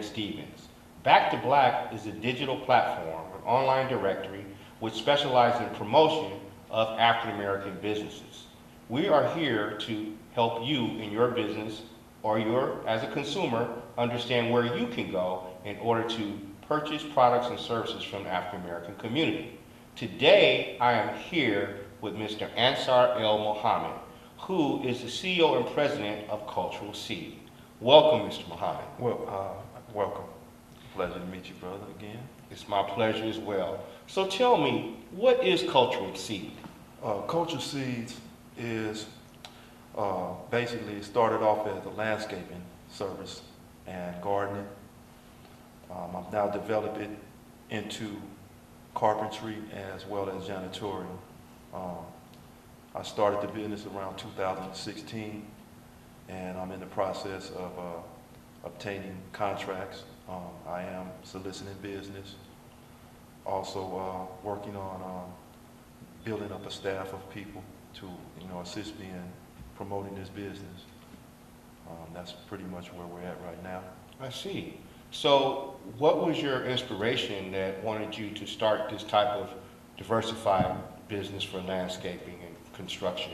Eric Stevens. Back to Black is a digital platform, an online directory, which specializes in promotion of African American businesses. We are here to help you in your business or as a consumer, understand where you can go in order to purchase products and services from the African American community. Today, I am here with Mr. Ansar El Mohammed, who is the CEO and President of Cultural Seed. Welcome, Mr. Mohammed. Well, welcome. Pleasure to meet you, brother, again. It's my pleasure as well. So tell me, what is Cultural Seed? Cultural Seeds is basically started off as a landscaping service and gardening. I've now developed it into carpentry as well as janitorial. I started the business around 2016, and I'm in the process of obtaining contracts. I am soliciting business, also working on building up a staff of people to assist me in promoting this business. That's pretty much where we're at right now. I see. So what was your inspiration that wanted you to start this type of diversified business for landscaping and construction?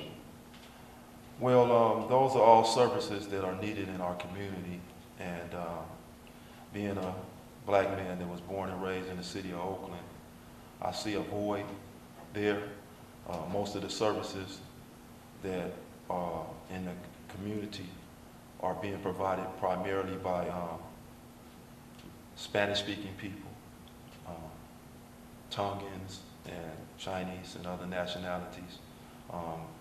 Well, those are all services that are needed in our community, and being a black man that was born and raised in the city of Oakland, I see a void there. Most of the services that are in the community are being provided primarily by Spanish-speaking people, Tongans and Chinese and other nationalities.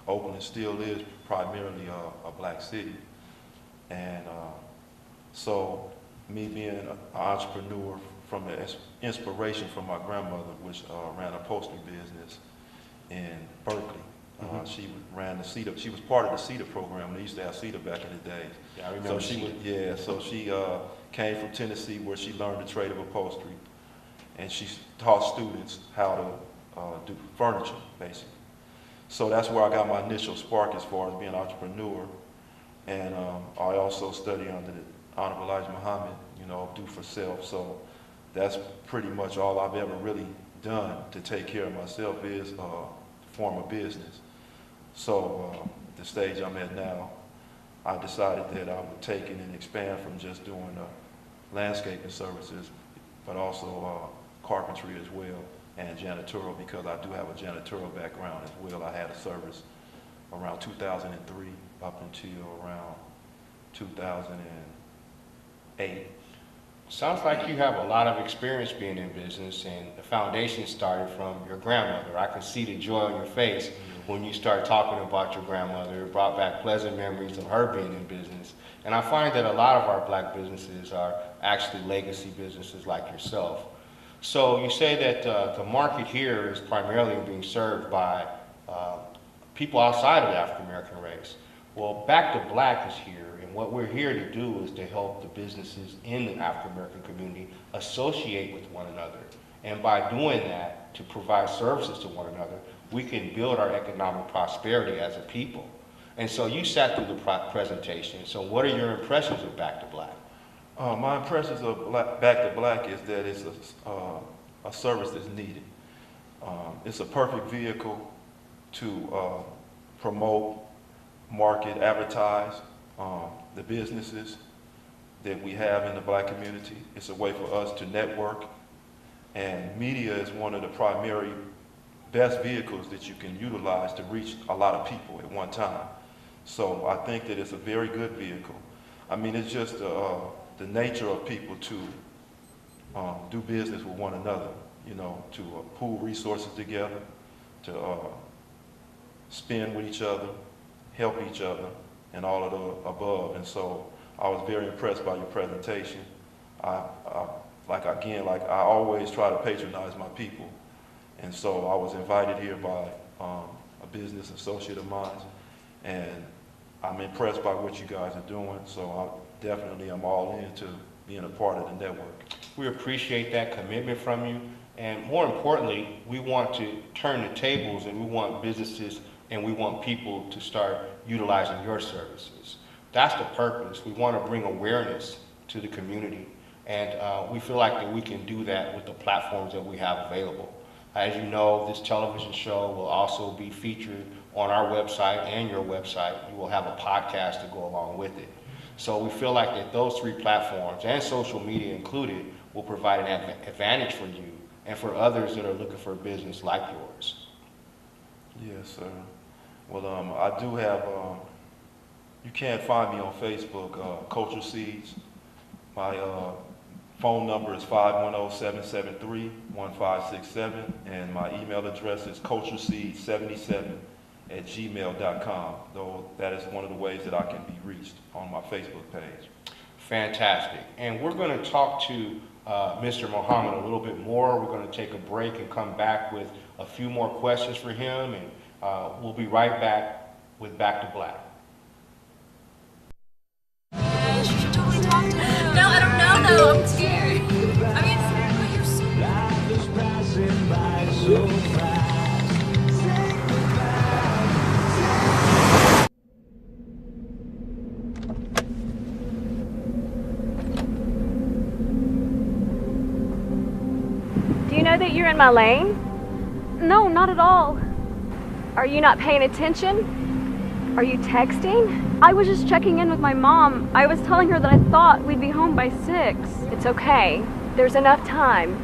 Oakland still is primarily a black city, and so me being an entrepreneur from the inspiration from my grandmother, which ran a upholstery business in Berkeley. She ran the CETA. She was part of the CETA program. They used to have CETA back in the day. Yeah, I remember. So she came from Tennessee, where she learned the trade of upholstery, and she taught students how to do furniture, basically. So that's where I got my initial spark as far as being an entrepreneur. And I also studied under the Honorable Elijah Muhammad, do for self. So that's pretty much all I've ever really done to take care of myself is form a business. So the stage I'm at now, I decided that I would take it and expand from just doing landscaping services, but also carpentry as well, and janitorial, because I do have a janitorial background as well. I had a service around 2003 up until around 2008. Sounds like you have a lot of experience being in business, and the foundation started from your grandmother. I can see the joy on your face when you start talking about your grandmother. It brought back pleasant memories of her being in business. And I find that a lot of our black businesses are actually legacy businesses like yourself. So you say that the market here is primarily being served by people outside of the African American race. Well, Back to Black is here, and what we're here to do is to help the businesses in the African American community associate with one another. And by doing that, to provide services to one another, we can build our economic prosperity as a people. And so you sat through the presentation. So what are your impressions of Back to Black? My impressions of Back to Black is that it's a service that's needed. It's a perfect vehicle to promote, market, advertise the businesses that we have in the black community. It's a way for us to network, and media is one of the primary best vehicles that you can utilize to reach a lot of people at one time. So I think that it's a very good vehicle. I mean, it's just the nature of people to do business with one another, to pool resources together, to spend with each other, help each other, and all of the above. And so I was very impressed by your presentation. I always try to patronize my people. And so I was invited here by a business associate of mine, and I'm impressed by what you guys are doing. So I'm all into being a part of the network. We appreciate that commitment from you. And more importantly, we want to turn the tables, and we want businesses and we want people to start utilizing your services. That's the purpose. We want to bring awareness to the community And we feel like that we can do that with the platforms that we have available. As you know, this television show will also be featured on our website and your website. You will have a podcast to go along with it. So we feel like that those three platforms, and social media included, will provide an advantage for you and for others that are looking for a business like yours. Yes, sir. Well, I do have, you can find me on Facebook, Culture Seeds. My phone number is 510-773-1567, and my email address is cultureseed77@gmail.com, though that is one of the ways that I can be reached on my Facebook page. Fantastic. And we're going to talk to Mr. Muhammad a little bit more. We're going to take a break and come back with a few more questions for him, and we'll be right back with Back to Black. You should totally talk to him. No, I don't know though. I'm scared. I mean, you're so... Life is passing by so fast. Say Do you know that you're in my lane? No, not at all. Are you not paying attention? Are you texting? I was just checking in with my mom. I was telling her that I thought we'd be home by 6. It's okay. There's enough time.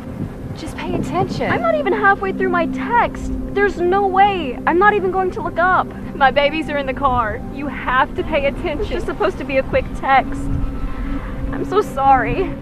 Just pay attention. I'm not even halfway through my text. There's no way. I'm not even going to look up. My babies are in the car. You have to pay attention. It's just supposed to be a quick text. I'm so sorry.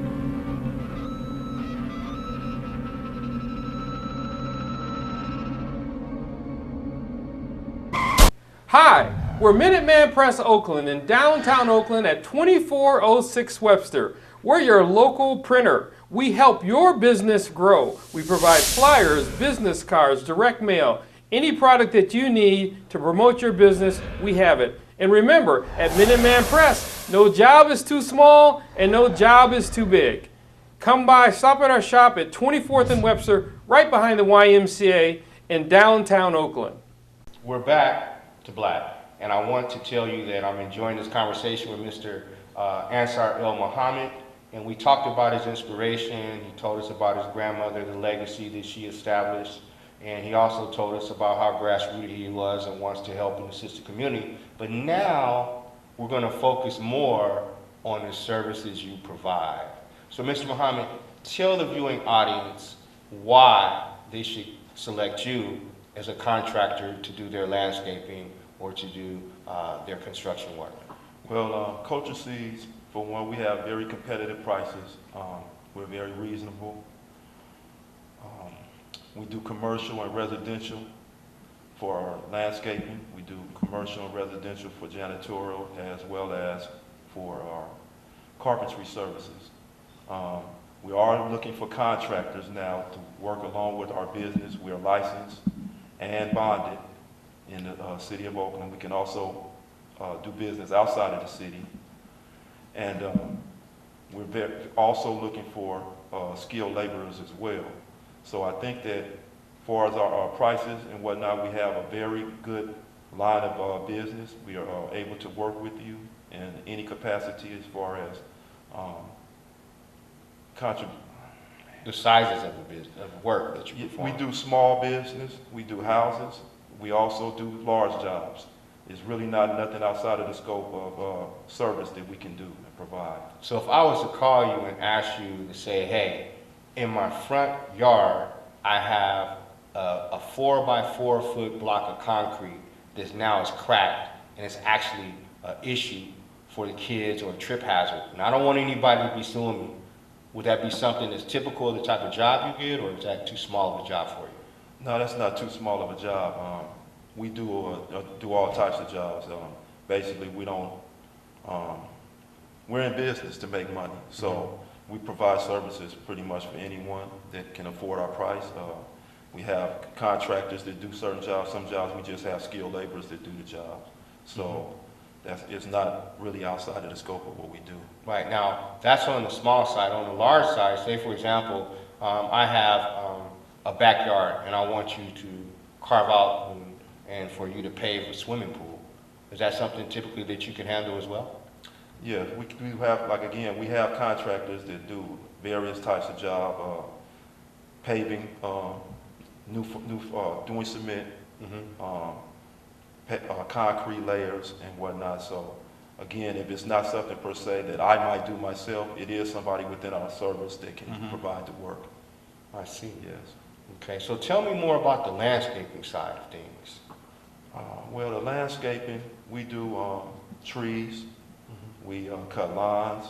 Hi, we're Minuteman Press Oakland in downtown Oakland at 2406 Webster. We're your local printer. We help your business grow. We provide flyers, business cards, direct mail, any product that you need to promote your business, we have it. And remember, at Minuteman Press, no job is too small and no job is too big. Come by, stop at our shop at 24th and Webster, right behind the YMCA in downtown Oakland. We're back to Black, and I want to tell you that I'm enjoying this conversation with Mr. Ansar El Muhammad, and we talked about his inspiration. He told us about his grandmother, the legacy that she established, and he also told us about how grassroots he was and wants to help and assist the community. But now we're going to focus more on the services you provide. So Mr. Muhammad, tell the viewing audience why they should select you as a contractor to do their landscaping or to do their construction work. Well, Culture Seeds, for one, we have very competitive prices. We're very reasonable. We do commercial and residential for our landscaping. We do commercial and residential for janitorial as well as for our carpentry services. We are looking for contractors now to work along with our business. We are licensed and bonded in the city of Oakland. We can also do business outside of the city. And we're also looking for skilled laborers as well. So I think that as far as our prices and whatnot, we have a very good line of business. We are able to work with you in any capacity as far as The sizes of the business, of work that you perform. We do small business, we do houses, we also do large jobs. It's really not nothing outside of the scope of service that we can do and provide. So if I was to call you and ask you to say, hey, in my front yard, I have a 4x4 foot block of concrete that now is cracked and it's actually an issue for the kids or a trip hazard, and I don't want anybody to be suing me. Would that be something that's typical of the type of job you get, or is that too small of a job for you? No, that's not too small of a job. We do all types of jobs. Basically, we don't, we're in business to make money. So we provide services pretty much for anyone that can afford our price. We have contractors that do certain jobs. Some jobs we just have skilled laborers that do the job. So it's not really outside of the scope of what we do. Right, now, that's on the small side. On the large side, say for example, I have a backyard and I want you to carve out and for you to pave a swimming pool. Is that something typically that you can handle as well? Yeah, we have, like again, we have contractors that do various types of job, paving, doing cement, concrete layers and whatnot. So again, if it's not something per se that I might do myself, it is somebody within our service that can provide the work. I see. Yes. Okay, so tell me more about the landscaping side of things. Well, the landscaping, we do trees, we cut lawns,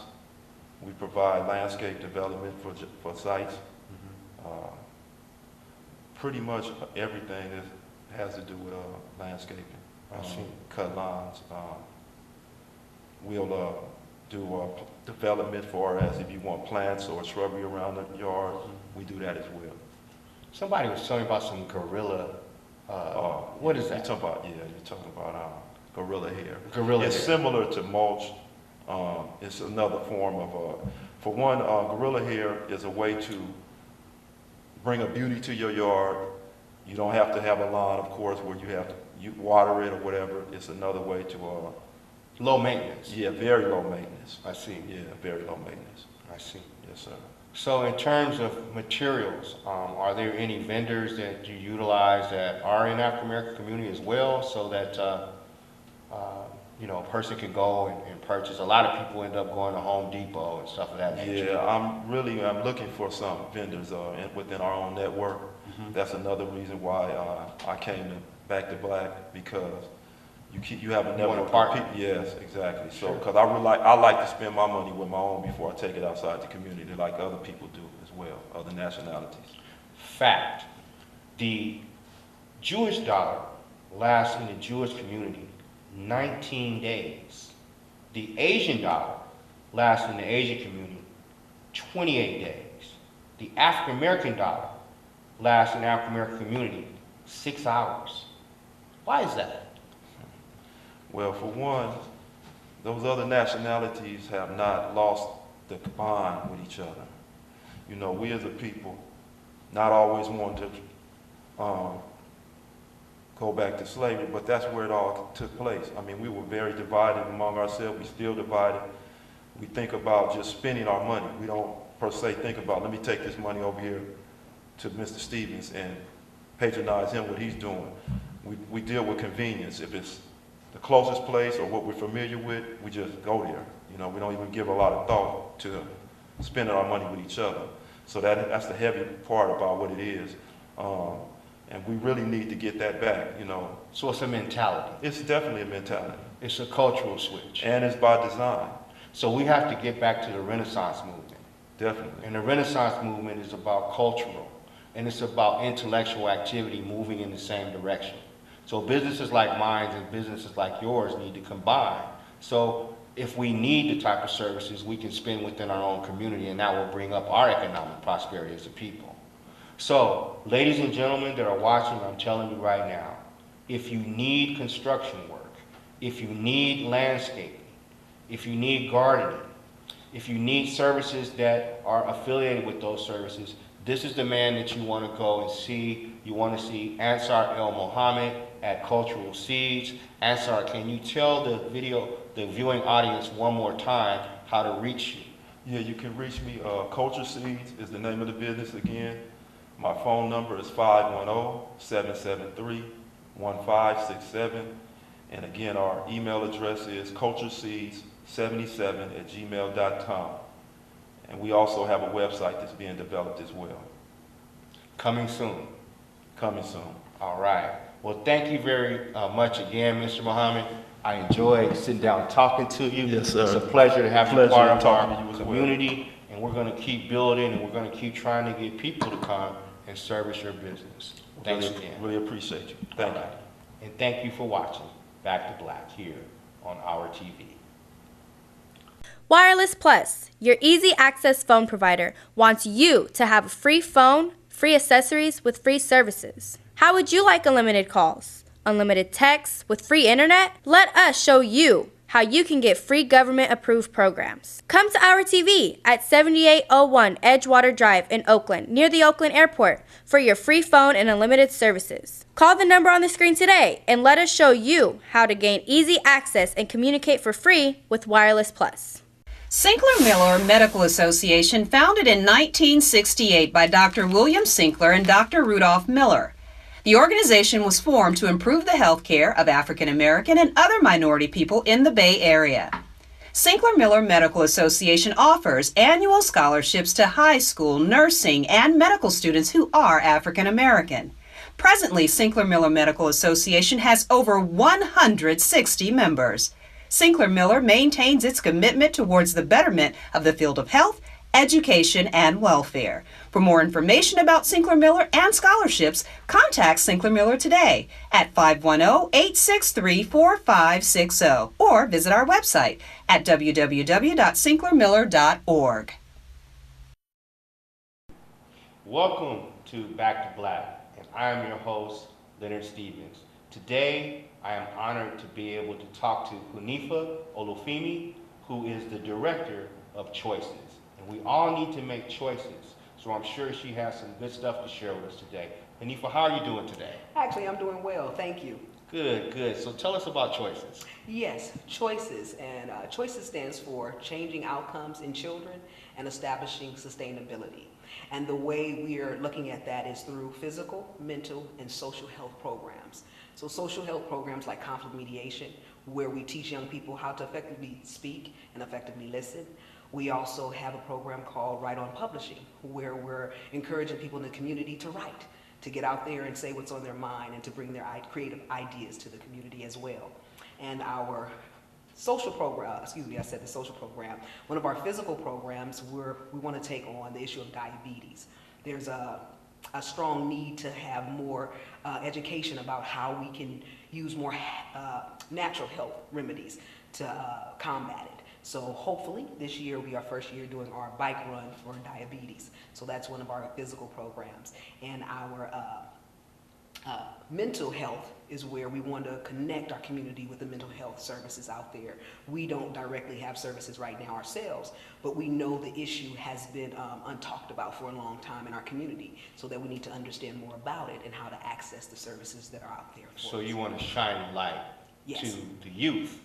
we provide landscape development for sites. Pretty much everything that has to do with landscaping. I see. Cut lawns. We'll do development for as if you want plants or shrubbery around the yard, we do that as well. Somebody was telling me about some gorilla. What is that? You're talking about gorilla hair. Gorilla It's hair. similar to mulch. It's another form of, for one, gorilla hair is a way to bring a beauty to your yard. You don't have to have a lawn, of course, where you water it or whatever. It's another way to, Low maintenance. yeah, very low maintenance. I see. Yeah, very low maintenance. I see. Yes, sir. So in terms of materials, are there any vendors that you utilize that are in African American community as well, so that you know, a person can go and purchase? A lot of people end up going to Home Depot and stuff of that nature. Yeah, I'm looking for some vendors within our own network. That's another reason why I came back to Black, because you have a You want a network of partner. people. Yes, exactly. So, Sure. because I like to spend my money with my own before I take it outside the community, like other people do as well, other nationalities. Fact, the Jewish dollar lasts in the Jewish community 19 days. The Asian dollar lasts in the Asian community 28 days. The African American dollar lasts in the African American community 6 hours. Why is that? Well, for one, those other nationalities have not lost the bond with each other. You know, we as a people not always want to go back to slavery, but that's where it all took place. I mean, we were very divided among ourselves. We still divided. We think about just spending our money. We don't per se think about, let me take this money over here to Mr. Stevens and patronize him, what he's doing. We deal with convenience. If it's the closest place or what we're familiar with, we just go there. You know, we don't even give a lot of thought to spending our money with each other. So that's the heavy part about what it is. And we really need to get that back, you know. So it's a mentality. It's definitely a mentality. It's a cultural switch. And it's by design, So we have to get back to the Renaissance movement. definitely. And the Renaissance movement is about cultural, and it's about intellectual activity moving in the same direction. So businesses like mine and businesses like yours need to combine. So if we need the type of services we can spend within our own community, and that will bring up our economic prosperity as a people. So, ladies and gentlemen that are watching, I'm telling you right now, if you need construction work, if you need landscaping, if you need gardening, if you need services that are affiliated with those services, this is the man that you want to go and see. You want to see Ansar El Mohammed at Cultural Seeds. Ansar, can you tell the viewing audience one more time how to reach you? Yeah, you can reach me. Culture Seeds is the name of the business again. My phone number is 510-773-1567. And again, our email address is cultureseeds77@gmail.com. And we also have a website that's being developed as well. Coming soon. Coming soon. All right. Well, thank you very much again, Mr. Muhammad. I enjoyed sitting down and talking to you. Yes, sir. It's a pleasure to have you Pleasure part of talking to our you as well. community, and we're going to keep building, and we're going to keep trying to get people to come and service your business. Thanks Really, again. really appreciate you. Thank you. All right. And thank you for watching Back to Black here on our TV. Wireless Plus, your easy access phone provider, wants you to have a free phone, free accessories with free services. How would you like unlimited calls, unlimited texts with free internet? Let us show you how you can get free government-approved programs. Come to our TV at 7801 Edgewater Drive in Oakland, near the Oakland Airport, for your free phone and unlimited services. Call the number on the screen today and let us show you how to gain easy access and communicate for free with Wireless Plus. Sinkler Miller Medical Association, founded in 1968 by Dr. William Sinkler and Dr. Rudolph Miller. The organization was formed to improve the health care of African American and other minority people in the Bay Area. Sinkler Miller Medical Association offers annual scholarships to high school, nursing, and medical students who are African American. Presently, Sinkler Miller Medical Association has over 160 members. Sinkler Miller maintains its commitment towards the betterment of the field of health, education, and welfare. For more information about Sinkler Miller and scholarships, contact Sinkler Miller today at 510-863-4560 or visit our website at www.sinklermiller.org. Welcome to Back to Black, and I am your host, Leonard Stevens. Today, I am honored to be able to talk to Hunifa Olufemi, who is the director of Choices. And we all need to make choices, so I'm sure she has some good stuff to share with us today. Hunifa, how are you doing today? Actually, I'm doing well, thank you. Good, good. So tell us about Choices. Yes, Choices, and Choices stands for Changing Outcomes in Children and Establishing Sustainability. And the way we are looking at that is through physical, mental, and social health programs. So social health programs like conflict mediation, where we teach young people how to effectively speak and effectively listen. We also have a program called Write On Publishing, where we're encouraging people in the community to write, to get out there and say what's on their mind and to bring their creative ideas to the community as well. And our social program, one of our physical programs, we want to take on the issue of diabetes. There's a strong need to have more education about how we can use more natural health remedies to combat it. So hopefully this year will be our first year doing our bike run for diabetes. So that's one of our physical programs. And our mental health is where we want to connect our community with the mental health services out there. We don't directly have services right now ourselves, but we know the issue has been untalked about for a long time in our community, so that we need to understand more about it and how to access the services that are out there for So us. you want to shine light Yes. to the youth,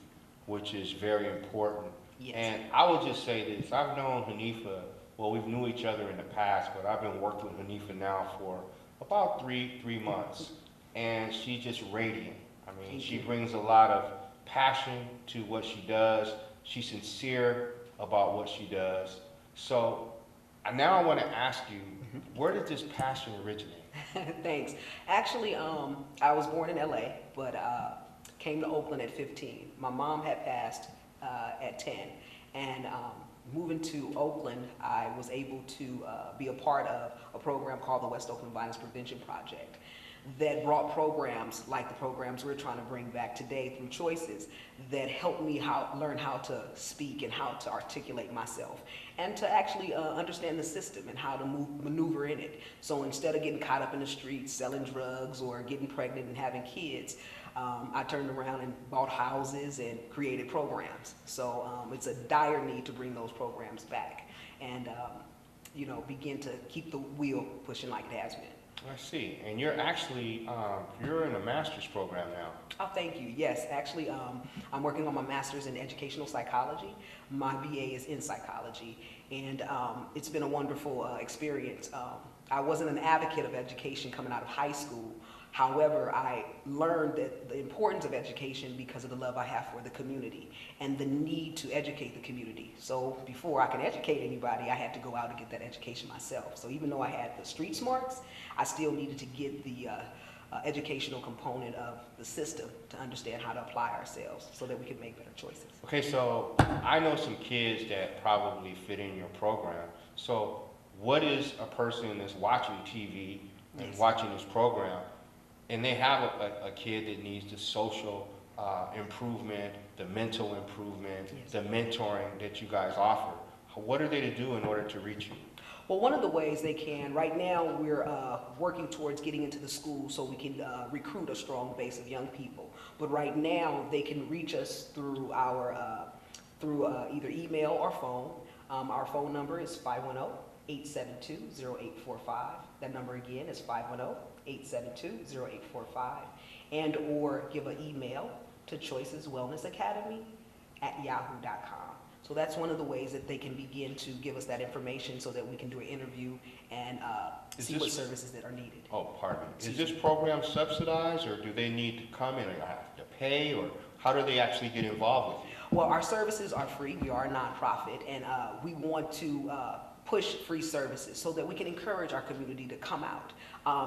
which is very important. Yes. And I will just say this, I've known Hunifa, well, we've knew each other in the past, but I've been working with Hunifa now for about three months, and she's just radiant. I mean, Thank she you. brings a lot of passion to what she does. She's sincere about what she does. So now I want to ask you, where did this passion originate? Thanks. Actually, I was born in LA, but came to Oakland at 15. My mom had passed at 10, and moving to Oakland, I was able to be a part of a program called the West Oakland Violence Prevention Project that brought programs like the programs we're trying to bring back today through Choices that helped me learn how to speak and how to articulate myself and to actually understand the system and how to maneuver in it. So instead of getting caught up in the streets, selling drugs or getting pregnant and having kids, I turned around and bought houses and created programs. So it's a dire need to bring those programs back and begin to keep the wheel pushing like it has been. I see. And you're actually, you're in a master's program now. Oh, thank you. Yes, actually, I'm working on my master's in educational psychology. My BA is in psychology, and it's been a wonderful experience. I wasn't an advocate of education coming out of high school. However, I learned that the importance of education because of the love I have for the community and the need to educate the community. So before I can educate anybody, I had to go out and get that education myself. So even though I had the street smarts, I still needed to get the educational component of the system to understand how to apply ourselves so that we could make better choices. Okay, so I know some kids that probably fit in your program. So what is a person that's watching TV and Yes. watching this program, and they have a kid that needs the social improvement, the mental improvement, Yes. the mentoring that you guys offer? What are they to do in order to reach you? Well, one of the ways they can, right now we're working towards getting into the school so we can recruit a strong base of young people. But right now they can reach us through our either email or phone. Our phone number is 510-872-0845. That number again is 510-872-0845. And or give an email to choiceswellnessacademy@yahoo.com. So that's one of the ways that they can begin to give us that information so that we can do an interview and see what services that are needed. Oh, pardon me. Is this program subsidized, or do they need to come in and have to pay, or how do they actually get involved with you? Well, our services are free. We are a nonprofit, and we want to push free services so that we can encourage our community to come out.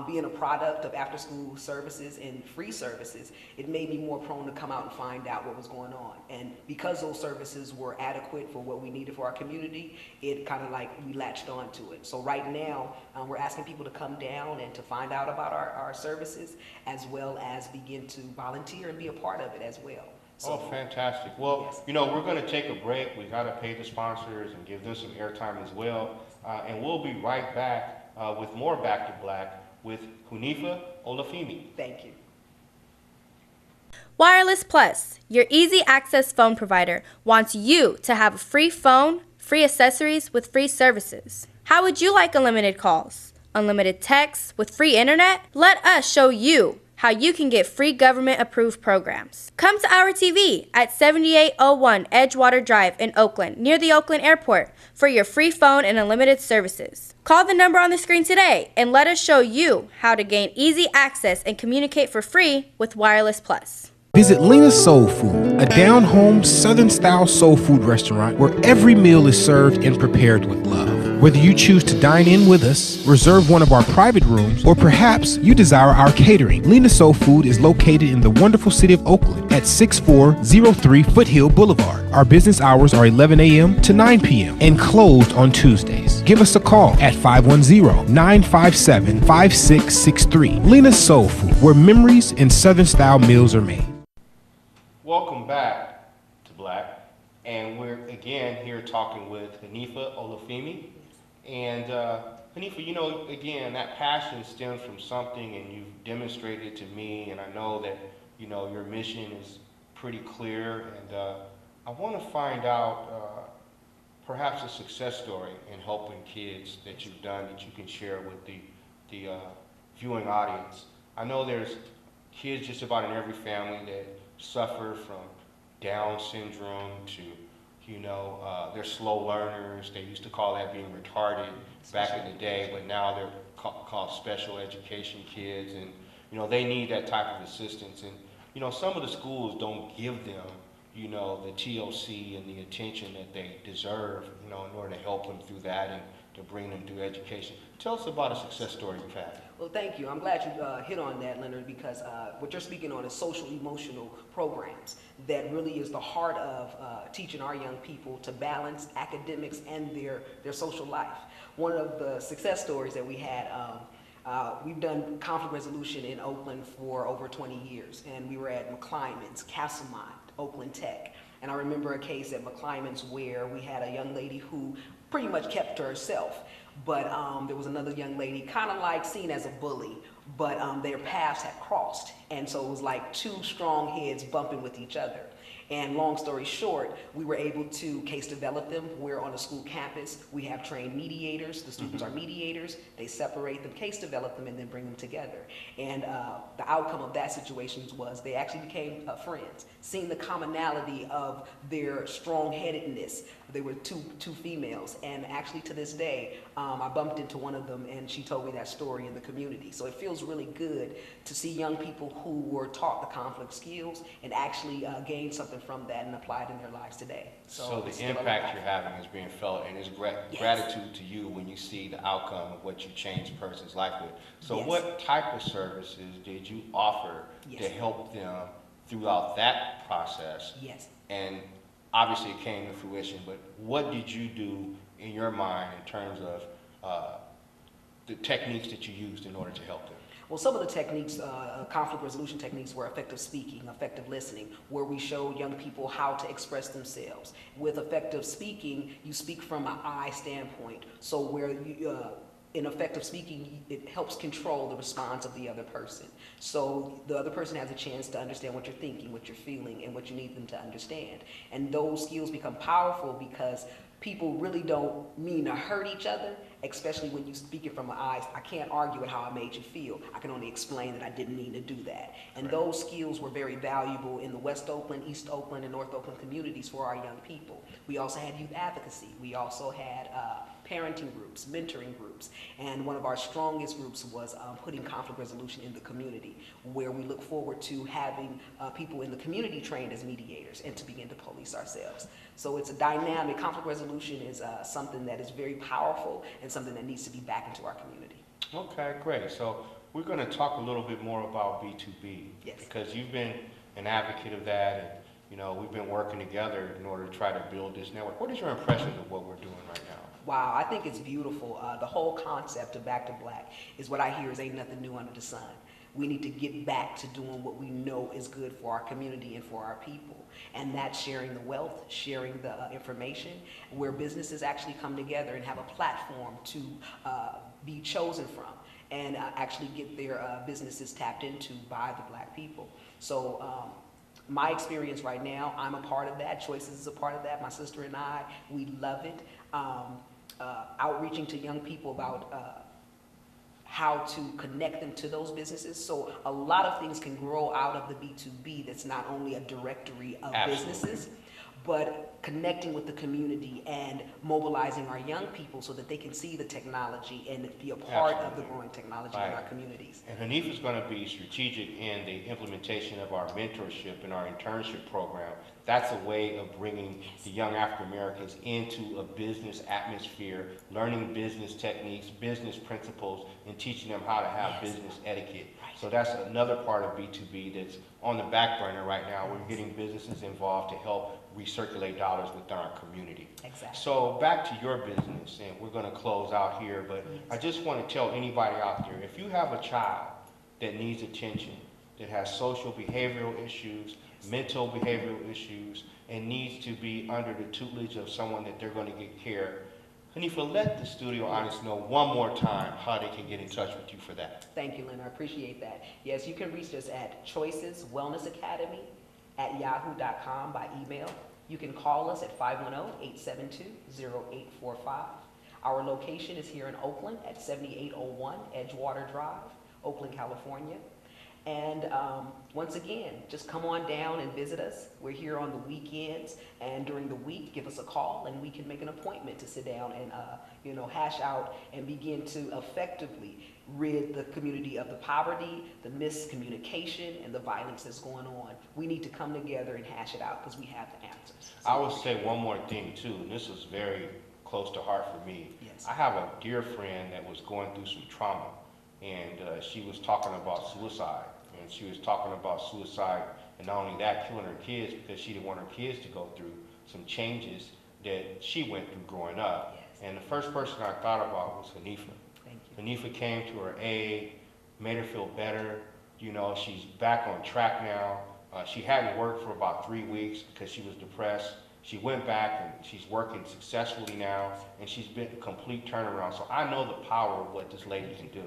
Being a product of after-school services and free services, it made me more prone to come out and find out what was going on. And because those services were adequate for what we needed for our community, it kind of like we latched on to it. So right now, we're asking people to come down and to find out about our services, as well as begin to volunteer and be a part of it as well. So, oh, fantastic. Well, yes. you know, we're going to take a break. We got to pay the sponsors and give them some airtime as well. And we'll be right back with more Back to Black with Hunifa Olafimi. Thank you. Wireless Plus, your easy access phone provider, wants you to have a free phone, free accessories with free services. How would you like unlimited calls? Unlimited texts with free internet? Let us show you how you can get free government-approved programs. Come to our TV at 7801 Edgewater Drive in Oakland, near the Oakland Airport, for your free phone and unlimited services. Call the number on the screen today and let us show you how to gain easy access and communicate for free with Wireless Plus. Visit Lena's Soul Food, a down-home, Southern-style soul food restaurant where every meal is served and prepared with love. Whether you choose to dine in with us, reserve one of our private rooms, or perhaps you desire our catering, Lena's Soul Food is located in the wonderful city of Oakland at 6403 Foothill Boulevard. Our business hours are 11 a.m. to 9 p.m. and closed on Tuesdays. Give us a call at 510-957-5663. Lena's Soul Food, where memories and Southern-style meals are made. Welcome back to Black, and we're again here talking with Hunifa Olafimi. And Hunifa, you know, again, that passion stems from something, and you've demonstrated to me, and I know that, you know, your mission is pretty clear, and I want to find out perhaps a success story in helping kids that you've done that you can share with the viewing audience. I know there's kids just about in every family that suffer from Down syndrome to, you know, they're slow learners. They used to call that being retarded back in the day, but now they're called special education kids, and, you know, they need that type of assistance. And, you know, some of the schools don't give them, you know, the TLC and the attention that they deserve, you know, in order to help them through that and to bring them through education. Tell us about a success story you've had. Well, thank you. I'm glad you hit on that, Leonard, because what you're speaking on is social emotional programs that really is the heart of teaching our young people to balance academics and their social life. One of the success stories that we had, we've done conflict resolution in Oakland for over 20 years, and we were at McClymonds, Castlemont, Oakland Tech. And I remember a case at McClymonds where we had a young lady who pretty much kept to herself. But there was another young lady kind of like seen as a bully, but their paths had crossed. And so it was like two strong heads bumping with each other. And long story short, we were able to case develop them. We're on a school campus. We have trained mediators. The students are mediators. They separate them, case develop them, and then bring them together. And the outcome of that situation was they actually became friends, seeing the commonality of their strong-headedness. They were two females, and actually to this day, I bumped into one of them, and she told me that story in the community. So it feels really good to see young people who were taught the conflict skills and actually gain something from that and apply it in their lives today. So the impact you're having is being felt, and it's gratitude to you when you see the outcome of what you changed a person's life with. So what type of services did you offer to help them throughout that process? And obviously it came to fruition, but what did you do in your mind in terms of the techniques that you used in order to help them? Well, some of the techniques, conflict resolution techniques, were effective speaking, effective listening, where we showed young people how to express themselves. With effective speaking, you speak from an I standpoint. So where you, in effective speaking, it helps control the response of the other person. So the other person has a chance to understand what you're thinking, what you're feeling, and what you need them to understand. And those skills become powerful because people really don't mean to hurt each other, especially when you speak it from my eyes, I can't argue with how I made you feel. I can only explain that I didn't mean to do that. And those skills were very valuable in the West Oakland, East Oakland, and North Oakland communities for our young people. We also had youth advocacy. We also had parenting groups, mentoring groups, and one of our strongest groups was putting conflict resolution in the community, where we look forward to having people in the community trained as mediators and to begin to police ourselves. So it's a dynamic. Conflict resolution is something that is very powerful and something that needs to be back into our community. Okay, great. So we're going to talk a little bit more about B2B. Yes. Because you've been an advocate of that, and we've been working together in order to try to build this network. What is your impression of what we're doing right now? Wow, I think it's beautiful. The whole concept of Back to Black is what I hear is ain't nothing new under the sun. We need to get back to doing what we know is good for our community and for our people. And that's sharing the wealth, sharing the information, where businesses actually come together and have a platform to be chosen from and actually get their businesses tapped into by the Black people. So my experience right now, I'm a part of that. Choices is a part of that. My sister and I, we love it. Outreaching to young people about how to connect them to those businesses. So a lot of things can grow out of the B2B that's not only a directory of businesses, but connecting with the community and mobilizing our young people so that they can see the technology and be a part of the growing technology in our communities. And Hanif is going to be strategic in the implementation of our mentorship and our internship program. That's a way of bringing the young African Americans into a business atmosphere, learning business techniques, business principles, and teaching them how to have business etiquette. So that's another part of B2B that's on the back burner right now. We're getting businesses involved to help recirculate dollars within our community. Exactly. So back to your business, and we're going to close out here, but I just want to tell anybody out there, if you have a child that needs attention, that has social behavioral issues, mental behavioral issues, and needs to be under the tutelage of someone that they're going to get care, Hanifa, let the studio audience know one more time how they can get in touch with you for that. Thank you, Lynn. I appreciate that. Yes, you can reach us at choiceswellnessacademy@yahoo.com by email. You can call us at 510-872-0845. Our location is here in Oakland at 7801 Edgewater Drive, Oakland, California. And once again, just come on down and visit us. We're here on the weekends, and during the week, give us a call, and we can make an appointment to sit down and hash out and begin to effectively rid the community of the poverty, the miscommunication, and the violence that's going on. We need to come together and hash it out because we have the answers. So I would say one more thing too, and this was very close to heart for me. Yes. I have a dear friend that was going through some trauma, and she was talking about suicide. And she was talking about suicide, and not only that, killing her kids because she didn't want her kids to go through some changes that she went through growing up. Yes. And the first person I thought about was Hanifa. Thank you. Hanifa came to her aid, made her feel better. She's back on track now. She hadn't worked for about 3 weeks because she was depressed. She went back and she's working successfully now, and she's been a complete turnaround. So I know the power of what this lady can do,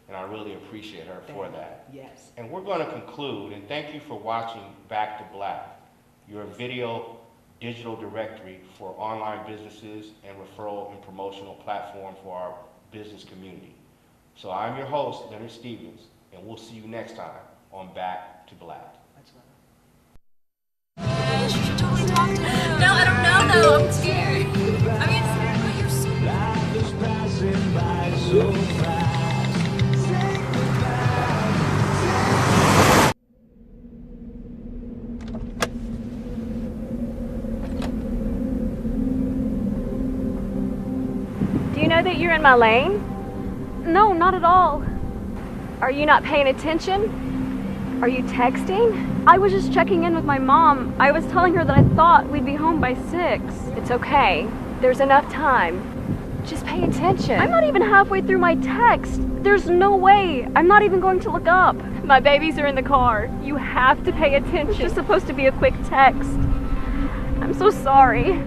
and I really appreciate her for that. Yes. And we're going to conclude, and thank you for watching Back to Black, your video digital directory for online businesses and referral and promotional platform for our business community. So I'm your host, Leonard Stevens, and we'll see you next time on Back to Black. You should totally talk to him. No, I don't know though. I'm scared. I mean, you're so Life is passing by so fast. Say goodbye. Do you know that you're in my lane? No, not at all. Are you not paying attention? Are you texting? I was just checking in with my mom. I was telling her that I thought we'd be home by 6. It's okay. There's enough time. Just pay attention. I'm not even halfway through my text. There's no way. I'm not even going to look up. My babies are in the car. You have to pay attention. It's just supposed to be a quick text. I'm so sorry.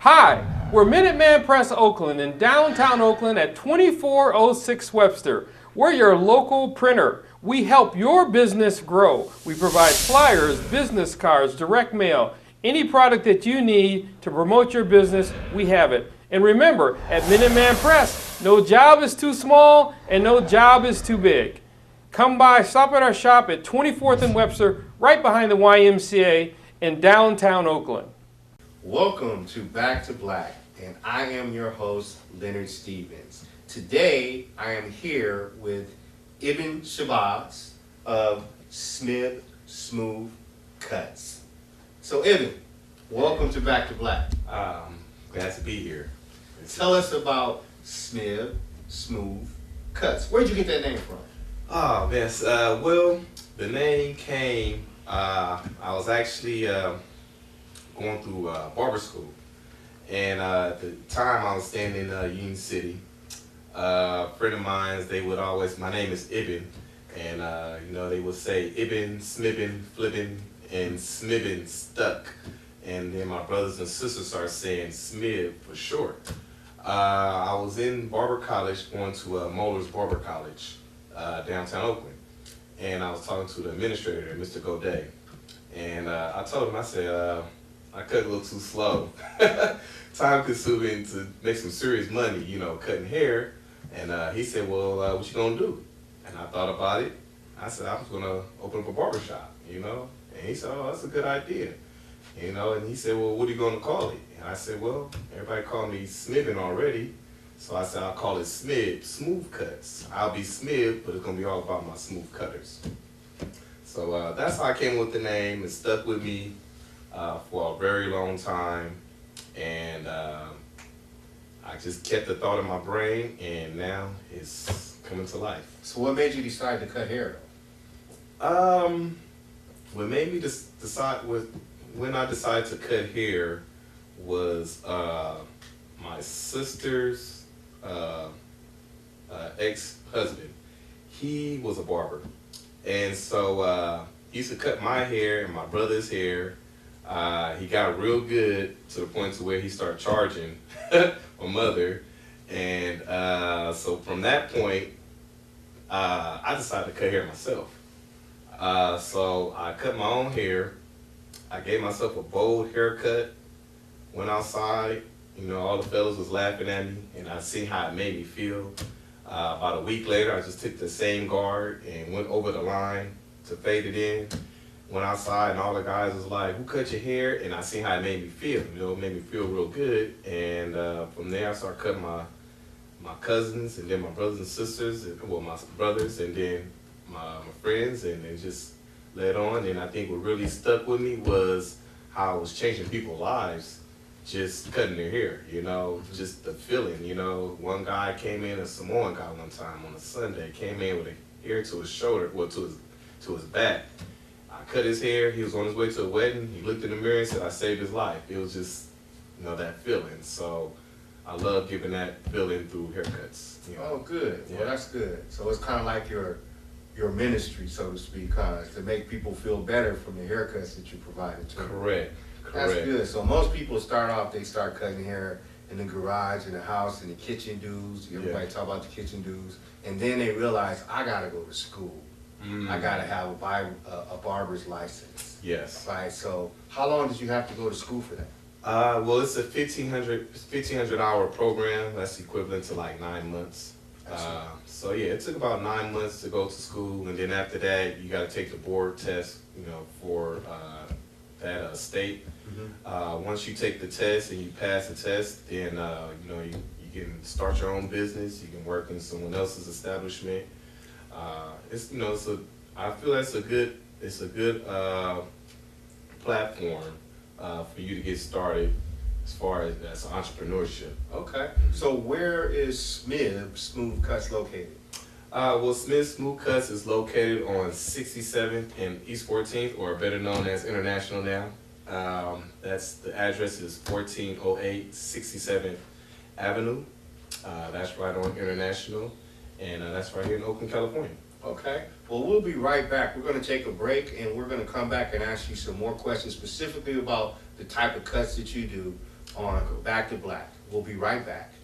Hi, we're Minuteman Press Oakland in downtown Oakland at 2406 Webster. We're your local printer. We help your business grow. We provide flyers, business cards, direct mail, any product that you need to promote your business, we have it. And remember, at Minuteman Press, no job is too small and no job is too big. Come by, stop at our shop at 24th and Webster, right behind the YMCA in downtown Oakland. Welcome to Back to Black, and I am your host, Leonard Stevens. Today, I am here with Ibn Shabazz of Smith Smooth Cuts. So Ibn, welcome to Back to Black. Glad to be here. Tell us about Smith Smooth Cuts. Where'd you get that name from? Oh, yes. Well, the name came, I was actually going through barber school. And at the time I was staying in Union City. A friend of mine, they would always, my name is Ibn, and you know, they would say Ibn, Smibbin, Flibbin, and Smibbin stuck. And then my brothers and sisters started saying Smib for short. I was in barber college, going to Moeller's Barber College, downtown Oakland. And I was talking to the administrator, Mr. Godet. And I told him, I said, I cut a little too slow. Time consuming to make some serious money, you know, cutting hair. And he said, well, what you gonna do? And I thought about it. I said, I was gonna open up a barber shop, you know? And he said, oh, that's a good idea. You know, and he said, well, what are you gonna call it? And I said, well, everybody call me Smibbin already. So I said, I'll call it Smib, Smooth Cuts. I'll be Smib, but it's gonna be all about my smooth cutters. So that's how I came with the name. It stuck with me for a very long time. And I just kept the thought in my brain, and now it's coming to life. So what made you decide to cut hair? What made me decide when I decided to cut hair was my sister's ex-husband. He was a barber, and so he used to cut my hair and my brother's hair. He got real good to the point to where he started charging my mother, and so from that point, I decided to cut hair myself. So I cut my own hair. I gave myself a bold haircut, went outside, you know, all the fellas was laughing at me, and I seen how it made me feel. About a week later, I just took the same guard and went over the line to fade it in. Went outside, and all the guys was like, who cut your hair? And I seen how it made me feel. You know, it made me feel real good. And from there, I started cutting my cousins, and then my brothers and sisters, well, my brothers, and then my friends, and it just led on. And I think what really stuck with me was how I was changing people's lives, just cutting their hair, you know, just the feeling, you know. One guy came in, a Samoan guy one time on a Sunday, came in with a hair to his shoulder, well, to his back. I cut his hair, he was on his way to a wedding, he looked in the mirror and said, I saved his life. It was just, you know, that feeling. So I love giving that feeling through haircuts. You know? Oh, good. Yeah. Well, that's good. So it's kind of like your ministry, so to speak, to make people feel better from the haircuts that you provided to them. Correct. That's good. So most people start off, they start cutting hair in the garage, in the house, in the kitchen dues. Everybody talk about the kitchen dues. And then they realize, I got to go to school. I got to have a barber's license. Yes. Right. So how long did you have to go to school for that? Well, it's a 1,500 hour program. That's equivalent to like 9 months. So yeah, it took about 9 months to go to school, and then after that, you got to take the board test, you know, for that state. Once you take the test and you pass the test, then you know, you can start your own business. You can work in someone else's establishment. It's, you know, I feel that's a good platform for you to get started as far as entrepreneurship. Okay. So where is Smooth Cuts located? Well, Smith Smooth Cuts is located on 67th and East 14th, or better known as International now. That's the address is 1408 67th Avenue. That's right on International, and that's right here in Oakland, California. Okay. Well, we'll be right back. We're going to take a break, and we're going to come back and ask you some more questions specifically about the type of cuts that you do on Back to Black. We'll be right back.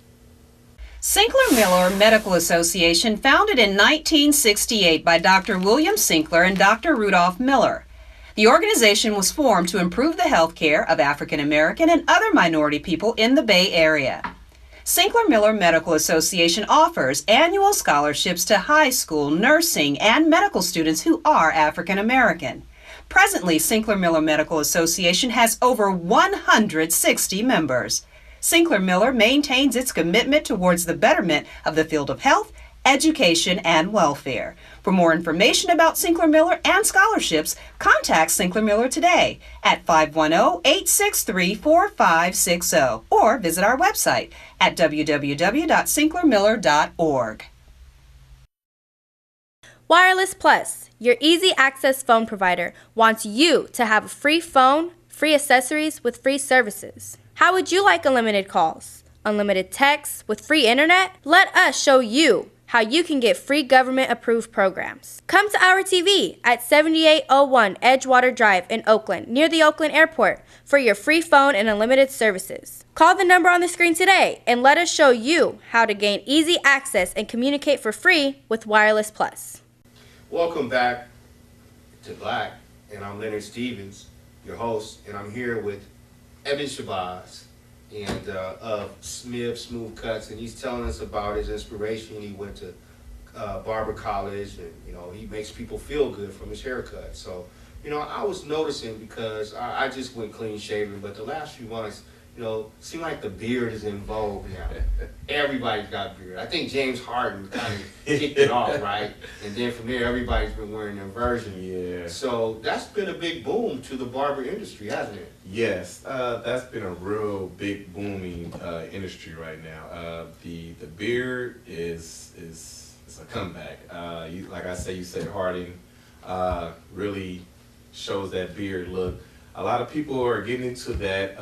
Sinclair Miller Medical Association, founded in 1968 by Dr. William Sinclair and Dr. Rudolph Miller. The organization was formed to improve the health care of African American and other minority people in the Bay Area. Sinclair Miller Medical Association offers annual scholarships to high school, nursing, and medical students who are African American. Presently, Sinclair Miller Medical Association has over 160 members. Sinclair Miller maintains its commitment towards the betterment of the field of health, education, and welfare. For more information about Sinclair Miller and scholarships, contact Sinclair Miller today at 510-863-4560 or visit our website at www.sinclairmiller.org. Wireless Plus, your easy access phone provider, wants you to have a free phone, free accessories with free services. How would you like unlimited calls, unlimited texts with free internet? Let us show you how you can get free government-approved programs. Come to our TV at 7801 Edgewater Drive in Oakland, near the Oakland Airport, for your free phone and unlimited services. Call the number on the screen today and let us show you how to gain easy access and communicate for free with Wireless Plus. Welcome back to Black, and I'm Leonard Stevens, your host, and I'm here with Evan Shabazz and of Smooth Cuts, and he's telling us about his inspiration. He went to barber college, and he makes people feel good from his haircut. So I was noticing, because I just went clean shaven, but the last few months, seem like the beard is in vogue now. Everybody's got beard. I think James Harden kind of kicked it off, right? And then from there, everybody's been wearing their version. Yeah. So that's been a big boom to the barber industry, hasn't it? Yes, that's been a real big booming industry right now. The beard is a comeback. Like I say, you said Harding really shows that beard look. A lot of people are getting into that.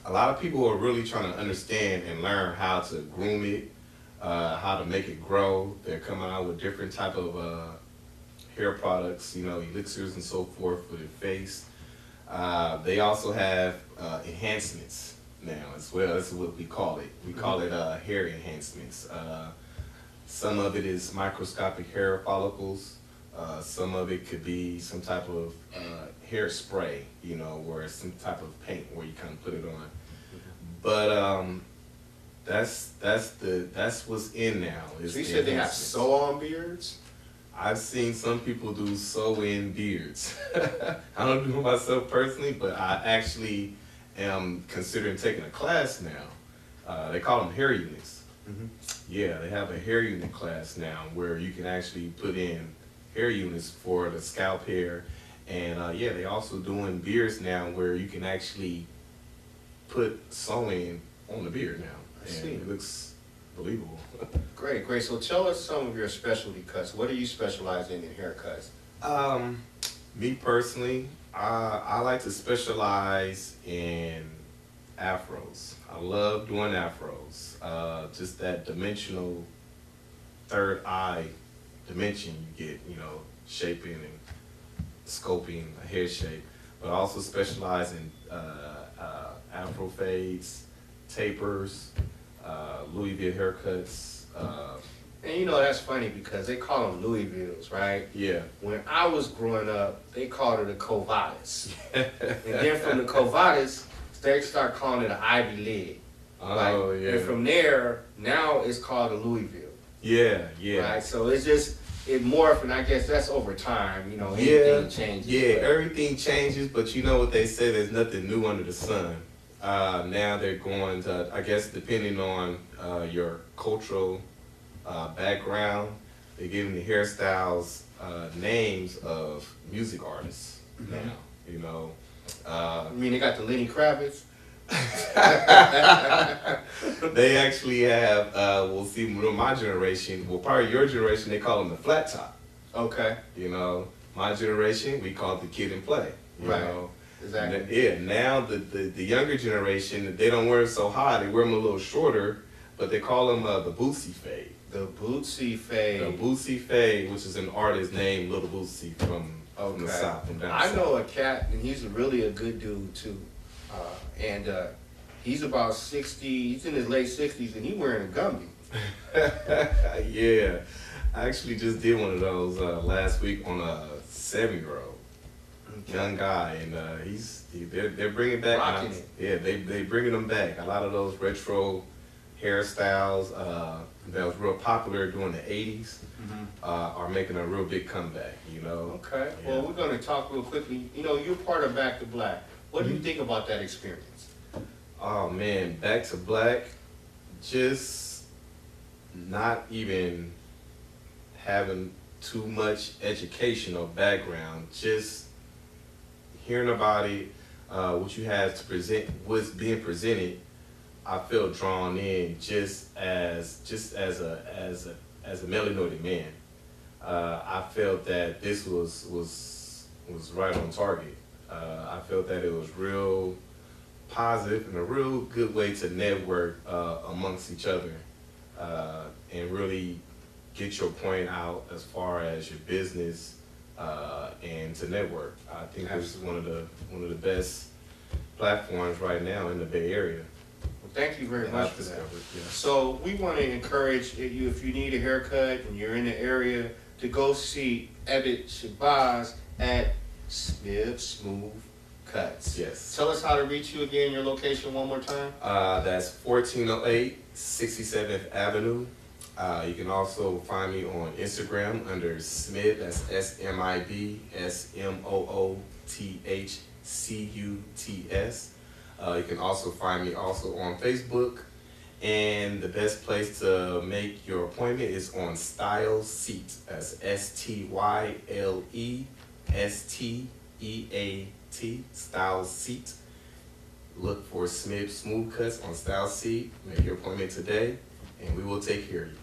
A lot of people are really trying to understand and learn how to groom it, how to make it grow. They're coming out with different type of hair products, elixirs and so forth for their face. They also have enhancements now as well. That's what we call it. We call it hair enhancements. Some of it is microscopic hair follicles. Some of it could be some type of hairspray, where it's some type of paint where you kind of put it on. But that's what's in now. So you said they have sew-on beards? I've seen some people do sew-in beards. I don't do it myself personally, but I actually am considering taking a class now. They call them hair units. Mm-hmm. Yeah, they have a hair unit class now where you can actually put in hair units for the scalp hair. And they also doing beards now where you can actually put sewing on the beard now. I see. It looks believable. Great. So tell us some of your specialty cuts. What do you specialize in haircuts? Me personally, I like to specialize in afros. I love doing afros. Just that dimensional third eye dimension you get, shaping and scoping a hair shape, but I also specialize in afro fades, tapers, Louisville haircuts. And that's funny because they call them Louisvilles, right? Yeah. When I was growing up, they called it a Covatis. And then from the Covatis, they start calling it an Ivy League. Oh, yeah. And from there, now it's called a Louisville. Yeah. Right? So it's just, it morphed, and I guess that's over time, anything changes. Yeah, everything changes, but you know what they say, there's nothing new under the sun. Now they're going to, I guess depending on your cultural background, they're giving the hairstyles names of music artists now, You mean they got the Lenny Kravitz? They actually have, we'll see, my generation, probably your generation, they call them the flat top. Okay. My generation, we call it the kid and play. You know? Exactly. Yeah, now the younger generation, they don't wear them so high, they wear them a little shorter, but they call them the Bootsy fade. The Bootsy fade. The Bootsy fade, which is an artist named Little Bootsy from the South, from down I south. know a cat, and he's really a good dude too. And He's about 60, he's in his late 60s, and he's wearing a Gumby. Yeah, I actually just did one of those last week on a 7-year-old young guy, and they're bringing back. Rocking it. Yeah, they bringing them back. A lot of those retro hairstyles that was real popular during the 80s are making a real big comeback. You know. Okay. Yeah. Well, we're going to talk real quickly. You know, you're part of Back to Black. What do you think about that experience? Oh man, Back to Black, just not even having too much educational background, just hearing about it, what you have to present, what's being presented, I feel drawn in just as a melanated man. I felt that this was right on target. I felt that it was real positive and a real good way to network amongst each other and really get your point out as far as your business and to network. I think this is one of the best platforms right now in the Bay Area. Well, thank you very much for that. Yeah. So we want to encourage you, if you need a haircut and you're in the area, to go see Ebit Shabazz at Smith Smooth Cuts. Yes. Tell us how to reach you again, your location one more time. That's 1408 67th Avenue. You can also find me on Instagram under Smith, that's SMIB, SMOOTHCUTS. You can also find me also on Facebook. And the best place to make your appointment is on Style Seat. That's STYLESTEAT, Style Seat. Look for Smith Smooth Cuts on Style Seat. Make your appointment today, and we will take care of you.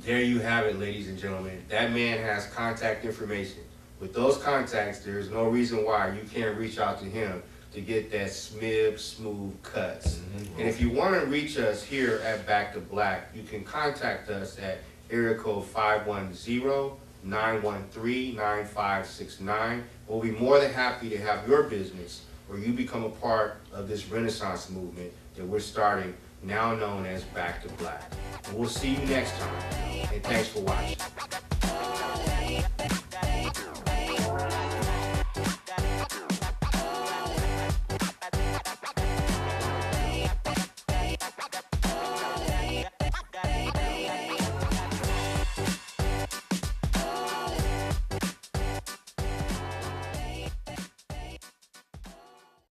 There you have it, ladies and gentlemen. That man has contact information. With those contacts, there's no reason why you can't reach out to him to get that Smith Smooth Cuts. And if you want to reach us here at Back to Black, you can contact us at area code 510-913-9569. We'll be more than happy to have your business or you become a part of this Renaissance movement that we're starting, now known as Back to Black. And we'll see you next time. And thanks for watching.